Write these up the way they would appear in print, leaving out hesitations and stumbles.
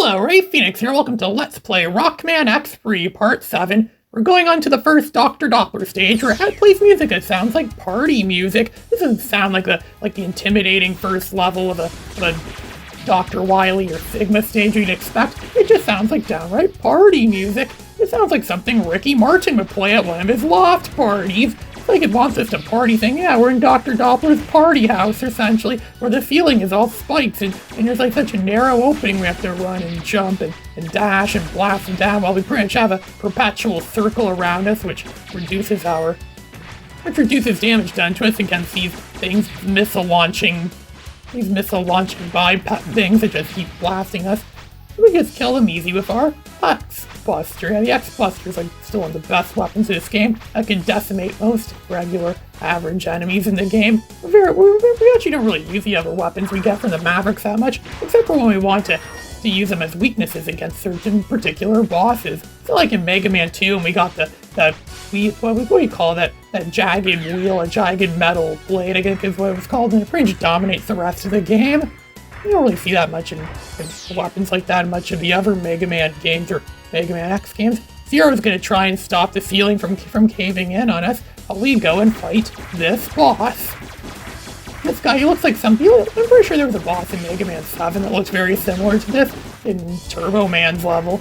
Hello, Ray Phoenix here. Welcome to Let's Play Rockman X3 Part 7. We're going on to the first Dr. Doppler stage where it plays music that sounds like party music. This doesn't sound like the intimidating first level of a Dr. Wily or Sigma stage you'd expect. It just sounds like downright party music. It sounds like something Ricky Martin would play at one of his loft parties. It's like it wants us to party thing. Yeah, we're in Dr. Doppler's party house, essentially, where the ceiling is all spikes, and there's like such a narrow opening we have to run and jump and dash and blast them down while we pretty much have a perpetual circle around us, which reduces damage done to us against these things, missile launching biped things that just keep blasting us. We just kill them easy with our X-Buster. Yeah, the X-Buster is like still one of the best weapons in this game. That can decimate most regular, average enemies in the game. We actually don't really use the other weapons we get from the Mavericks that much, except for when we want to use them as weaknesses against certain particular bosses. So like in Mega Man 2, and we got what do you call that jagged wheel, a jagged metal blade, I guess is what it was called, and it pretty much dominates the rest of the game. You don't really see that much in weapons like that in much of the other Mega Man games or Mega Man X games. Zero's going to try and stop the ceiling from caving in on us while we go and fight this boss. This guy, he looks like I'm pretty sure there was a boss in Mega Man 7 that looks very similar to this in Turbo Man's level.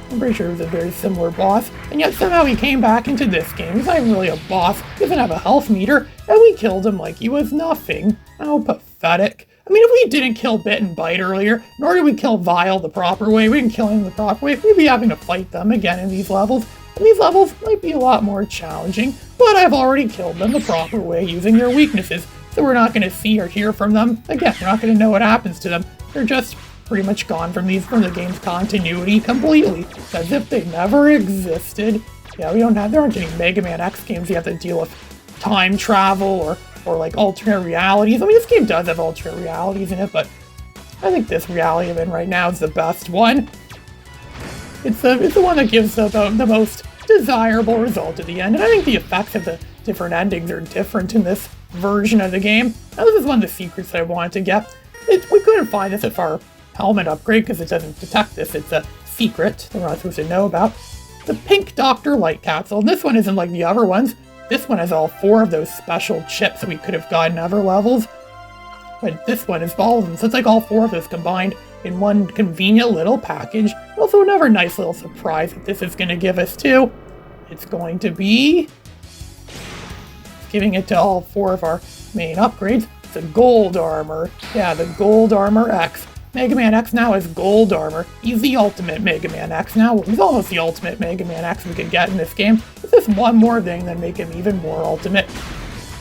I'm pretty sure it was a very similar boss, and yet somehow he came back into this game. He's not even really a boss, he doesn't have a health meter, and we killed him like he was nothing. How pathetic. I mean, if we didn't kill Bit and Bite earlier, nor did we kill Vile the proper way, we didn't kill him the proper way, we'd be having to fight them again in these levels. And these levels might be a lot more challenging, but I've already killed them the proper way using their weaknesses, so we're not going to see or hear from them. Again, we're not going to know what happens to them. They're just pretty much gone from the game's continuity completely, as if they never existed. Yeah, there aren't any Mega Man X games you have to deal with time travel or like alternate realities. I mean, this game does have alternate realities in it, but I think this reality I'm in right now is the best one. It's the one that gives the most desirable result at the end, and I think the effects of the different endings are different in this version of the game. Now, this is one of the secrets that I wanted to get. We couldn't find this at our helmet upgrade because it doesn't detect this. It's a secret that we're not supposed to know about. The Pink Doctor Light Capsule, and this one isn't like the other ones. This one has all 4 of those special chips that we could have gotten in other levels. But this one is all of them, so it's like all 4 of those combined in one convenient little package. Also another nice little surprise that this is going to give us too. It's going to be giving it to all 4 of our main upgrades. It's a gold armor. Yeah, the gold armor X. Mega Man X now has gold armor. He's the ultimate Mega Man X now. Well, he's almost the ultimate Mega Man X we could get in this game. It's just one more thing that make him even more ultimate.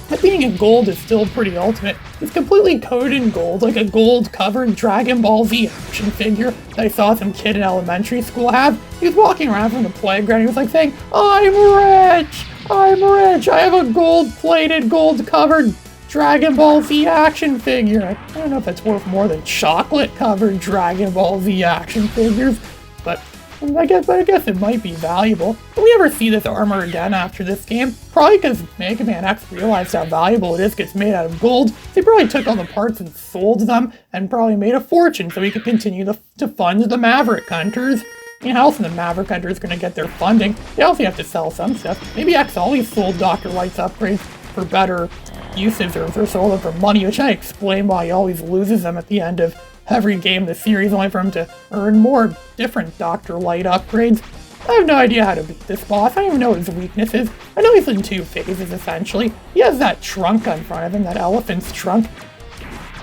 But being in gold is still pretty ultimate. He's completely coated in gold, like a gold-covered Dragon Ball Z action figure that I saw some kid in elementary school have. He was walking around from the playground, he was like saying, I'm rich! I'm rich! I have a gold-plated, gold-covered Dragon Ball Z action figure. I don't know if that's worth more than chocolate-covered Dragon Ball Z action figures, but I guess it might be valuable. Will we ever see this armor again after this game? Probably because Mega Man X realized how valuable it is because it's made out of gold. They probably took all the parts and sold them and probably made a fortune so we could continue to fund the Maverick Hunters. You know, how else the Maverick Hunters going to get their funding? They also have to sell some stuff. Maybe X always sold Dr. Light's upgrades for better uses or sold them for money, which I explain why he always loses them at the end of every game in the series, only for him to earn more different Dr. Light upgrades. I have no idea how to beat this boss. I don't even know what his weakness is. I know he's in 2 phases, essentially. He has that trunk on front of him, that elephant's trunk.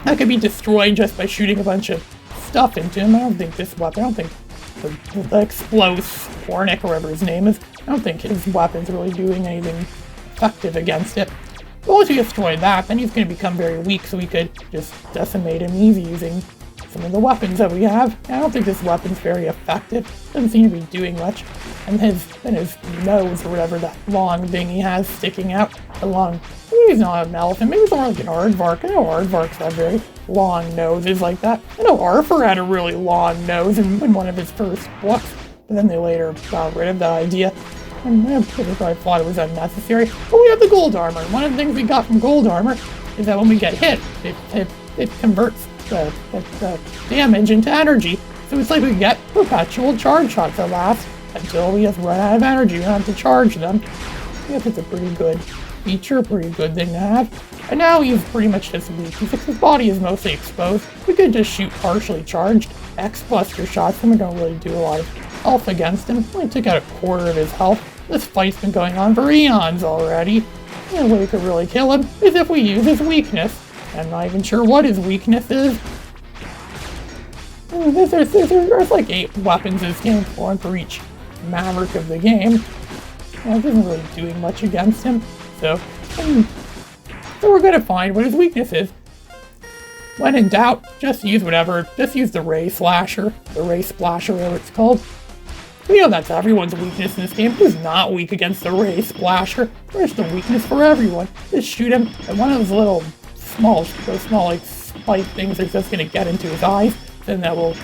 That could be destroyed just by shooting a bunch of stuff into him. I don't think the Explosive Hornet, or whatever his name is, I don't think his weapon's really doing anything effective against it. But once we destroy that, then he's going to become very weak, so we could just decimate him easy using some of the weapons that we have. I don't think this weapon's very effective. Doesn't seem to be doing much. And his nose, or whatever that long thing he has sticking out, maybe he's not an elephant, maybe he's more like an aardvark. I know aardvarks have very long noses like that. I know Arthur had a really long nose in one of his first books, but then they later got rid of that idea. And I probably thought it was unnecessary. But we have the gold armor. One of the things we got from gold armor is that when we get hit, it converts the damage into energy. So it's like we get perpetual charge shots that last until we just run out of energy. We don't have to charge them. I guess it's a pretty good feature, pretty good thing to have. And now he's pretty much just weak. His body is mostly exposed. We could just shoot partially charged X-Buster shots and we don't really do a lot of health against him. Only took out a quarter of his health. This fight's been going on for eons already. The only way we could really kill him is if we use his weakness. I'm not even sure what his weakness is. There's like 8 weapons in this game, 1 for each maverick of the game. It isn't really doing much against him, so we're gonna find what his weakness is. When in doubt, just use whatever. Just use the Ray Slasher, the Ray Splasher, whatever it's called. We know that's everyone's weakness in this game. Who's not weak against the Ray Splasher? There's the weakness for everyone. Just shoot him, and one of those little small like spike things is just gonna get into his eyes, then that will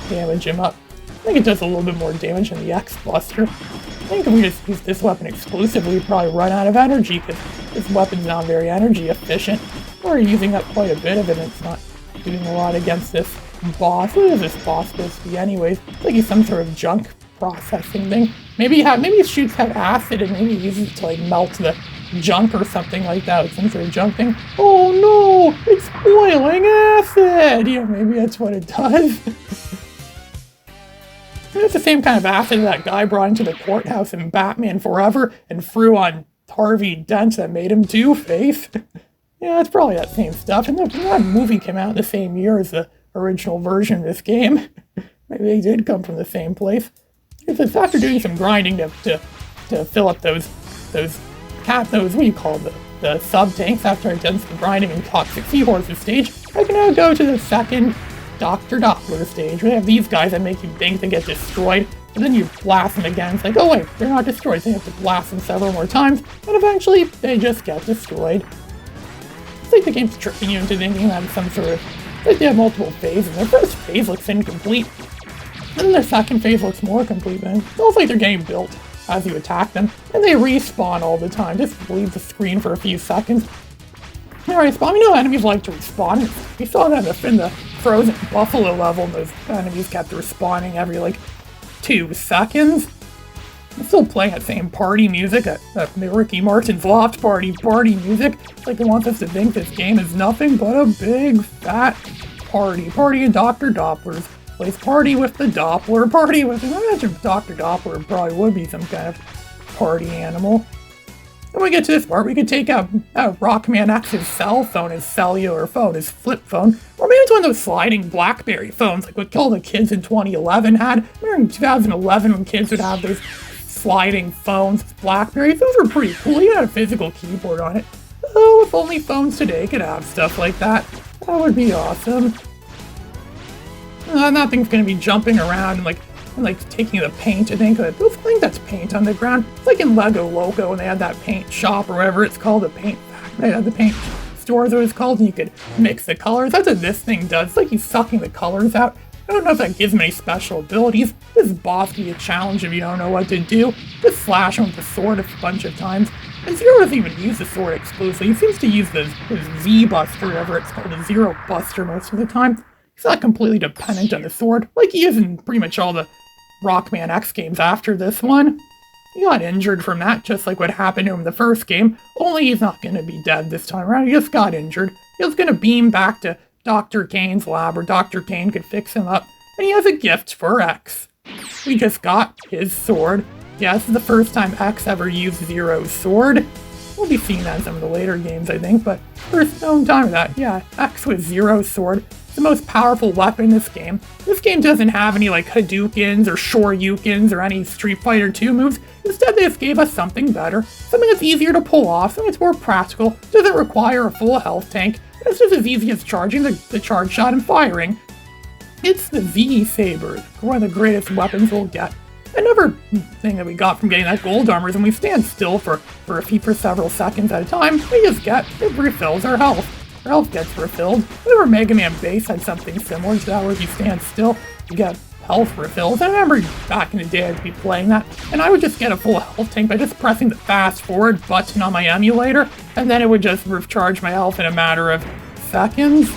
damage him up. I think it does a little bit more damage than the X-Buster. I think if we just use this weapon exclusively, we'd probably run out of energy, because this weapon's not very energy efficient. We're using up quite a bit of it, and it's not doing a lot against this boss. What is this boss supposed to be anyways? It's like he's some sort of junk processing thing. Maybe his shoots have acid, and maybe he uses it to like melt the junk or something like that, like some sort of junk thing. Oh no! It's boiling acid! You know, maybe that's what it does. It's the same kind of acid that guy brought into the courthouse in Batman Forever and threw on Harvey Dent that made him Two-Face. Yeah, it's probably that same stuff. And that movie came out the same year as the original version of this game. Maybe they did come from the same place. It's after doing some grinding to fill up those what do you call them? The sub-tanks, after I've done some grinding in Toxic Seahorses stage, I can now go to the second Dr. Doppler stage. We have these guys that make you think they get destroyed, and then you blast them again. It's like, oh wait, they're not destroyed, so you have to blast them several more times, and eventually they just get destroyed. It's like the game's tricking you into thinking that it's some sort of, like they have multiple phases. Their first phase looks incomplete, and then their second phase looks more complete, man. It's almost like they're getting built as you attack them, and they respawn all the time. Just leave the screen for a few seconds. They respawn. You know enemies like to respawn. We saw that in the Frozen Buffalo level, those enemies kept respawning every, like, 2 seconds. I'm still playing that same party music, that Ricky Martin's Loft Party music. It's like it wants us to think this game is nothing but a big, fat party. Party in Dr. Doppler's place. Party with the Doppler. Party with... I imagine Dr. Doppler probably would be some kind of party animal. When we get to this part, we could take out Rockman X's cell phone, his cellular phone, his flip phone, or maybe it's one of those sliding BlackBerry phones, like what all the kids in 2011 had. Remember in 2011 when kids would have those sliding phones with BlackBerries? Those were pretty cool. You had a physical keyboard on it. Oh, if only phones today could have stuff like that. That would be awesome. Nothing's gonna be jumping around and like taking the paint. I think that's paint on the ground. It's like in Lego Loco when they had that paint shop or whatever it's called, the paint factory. They had the paint stores, what it's called, and you could mix the colors. That's what this thing does. It's like he's sucking the colors out. I don't know if that gives him any special abilities. This boss can be a challenge if you don't know what to do. Just slash him with the sword a bunch of times. And Zero doesn't even use the sword exclusively. He seems to use his Z-Buster, whatever it's called, the Zero Buster most of the time. He's not completely dependent on the sword, like he is in pretty much all the Rockman X games after this one. He got injured from that, just like what happened to him in the first game, only he's not going to be dead this time around. He just got injured. He was going to beam back to Dr. Kane's lab, where Dr. Kane could fix him up, and he has a gift for X. We just got his sword. Yeah, this is the first time X ever used Zero's sword. We'll be seeing that in some of the later games, I think, but first known time of that, yeah, X with Zero's sword. The most powerful weapon in this game. This game doesn't have any like Hadoukens or Shoryukens or any Street Fighter 2 moves. Instead, they just gave us something better, something that's easier to pull off, something that's more practical, doesn't require a full health tank, and it's just as easy as charging the charge shot and firing. It's the Z-Saber, one of the greatest weapons we'll get. Another thing that we got from getting that gold armor is when we stand still for several seconds at a time, it refills our health. Our health gets refilled. Whenever Mega Man Base had something similar to that, where if you stand still, you get health refills. I remember back in the day I'd be playing that, and I would just get a full health tank by just pressing the fast forward button on my emulator, and then it would just recharge my health in a matter of seconds.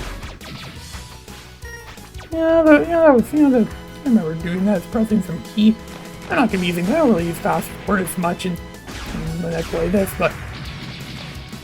I remember doing that, pressing some key. I'm not gonna be using, I don't really use fast forward as much when I play this, but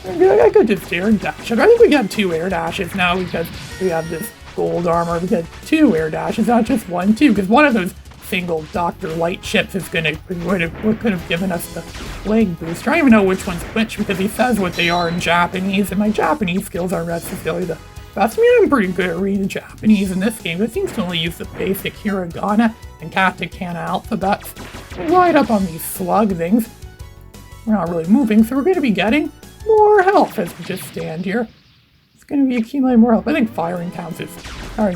I could just air dash. I think we got 2 air dashes now because we have this gold armor. We got 2 air dashes, not just 1, 2, because one of those single Dr. Light chips is could have given us the leg booster. I don't even know which one's which because he says what they are in Japanese, and my Japanese skills aren't necessarily the best. I mean, I'm pretty good at reading Japanese in this game. It seems to only use the basic hiragana and katakana alphabets. We ride up on these slug things. We're not really moving, so we're going to be getting more health as we just stand here. It's going to be accumulating more health. I think firing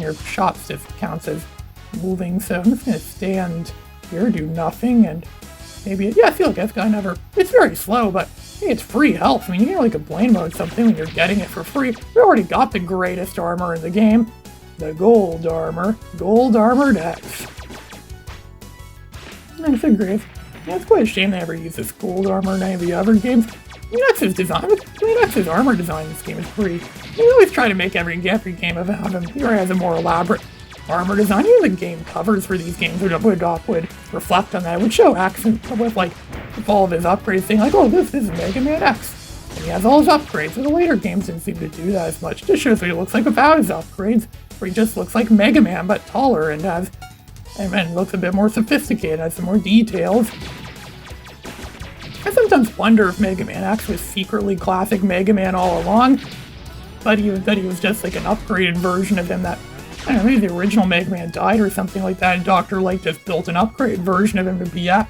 your shots just counts as moving, so I'm just going to stand here, do nothing, and maybe, I feel like it's very slow, but hey, it's free health. I mean, you can't really complain about something when you're getting it for free. We already got the greatest armor in the game, the gold armor, gold armored X. That's a great. Yeah, it's quite a shame they ever use this gold armor in any of the other games. X's armor design in this game is pretty. They always try to make every game about him. He already has a more elaborate armor design. Even the game covers for these games would reflect on that. It would show X with all of his upgrades, saying like, oh, this is Mega Man X. And he has all his upgrades. So the later games didn't seem to do that as much. It just shows what he looks like without his upgrades, where he just looks like Mega Man but taller and looks a bit more sophisticated, has some more details. I sometimes wonder if Mega Man X was secretly classic Mega Man all along, but he was just like an upgraded version of him that, I don't know, maybe the original Mega Man died or something like that, and Dr. Light just built an upgraded version of him to BX.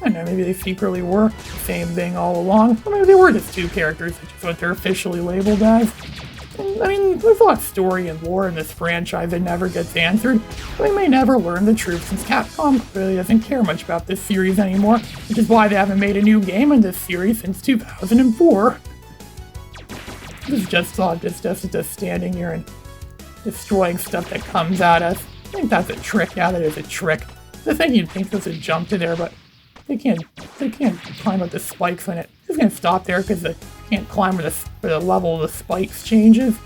I don't know, maybe they secretly were the same thing all along, or maybe they were just 2 characters, which is what they're officially labeled as. I mean, there's a lot of story and lore in this franchise that never gets answered, but we may never learn the truth since Capcom really doesn't care much about this series anymore, which is why they haven't made a new game in this series since 2004. This is just standing here and destroying stuff that comes at us. I think that's a trick. Yeah, that is a trick. The thing you'd think there's a jump to there, but they can't climb up the spikes on it. It's just gonna stop there because they can't climb where the level of the spikes changes.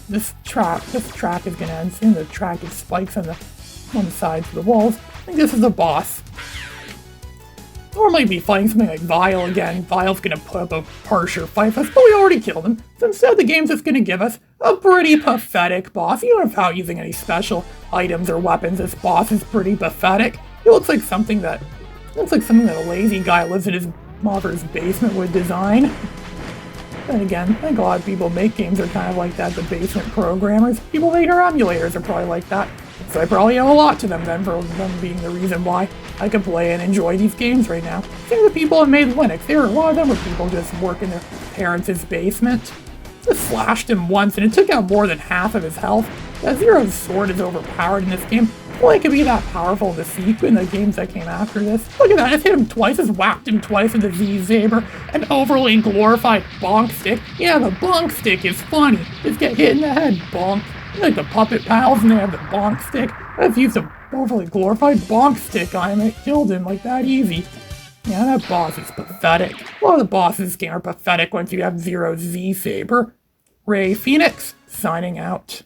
This track is gonna end soon. The track is spikes on the sides of the walls. I think this is a boss. Normally be fighting something like Vile again. Vile's gonna put up a harsher fight for us, but we already killed him. So instead the game's just gonna give us a pretty pathetic boss. Even without using any special items or weapons, this boss is pretty pathetic. It looks like something that a lazy guy who lives in his mother's basement would design. Then again, I think a lot of people make games are kind of like that, the basement programmers. People make our emulators are probably like that. So I probably owe a lot to them then for them being the reason why I can play and enjoy these games right now. Same with the people that made Linux. A lot of them were people just working their parents' basement. Just slashed him once and it took out more than half of his health. Zero's sword is overpowered in this game. Well, it could be that powerful in the games that came after this. Look at that, I just hit him twice, just whacked him twice with the Z-Saber. An overly glorified bonk stick. Yeah, the bonk stick is funny. Just get hit in the head, bonk. Like the puppet pals and they have the bonk stick. I just used a overly glorified bonk stick on him and it killed him like that easy. Yeah, that boss is pathetic. A lot of the bosses in this game are pathetic once you have Zero's Z-Saber. Ray Phoenix, signing out.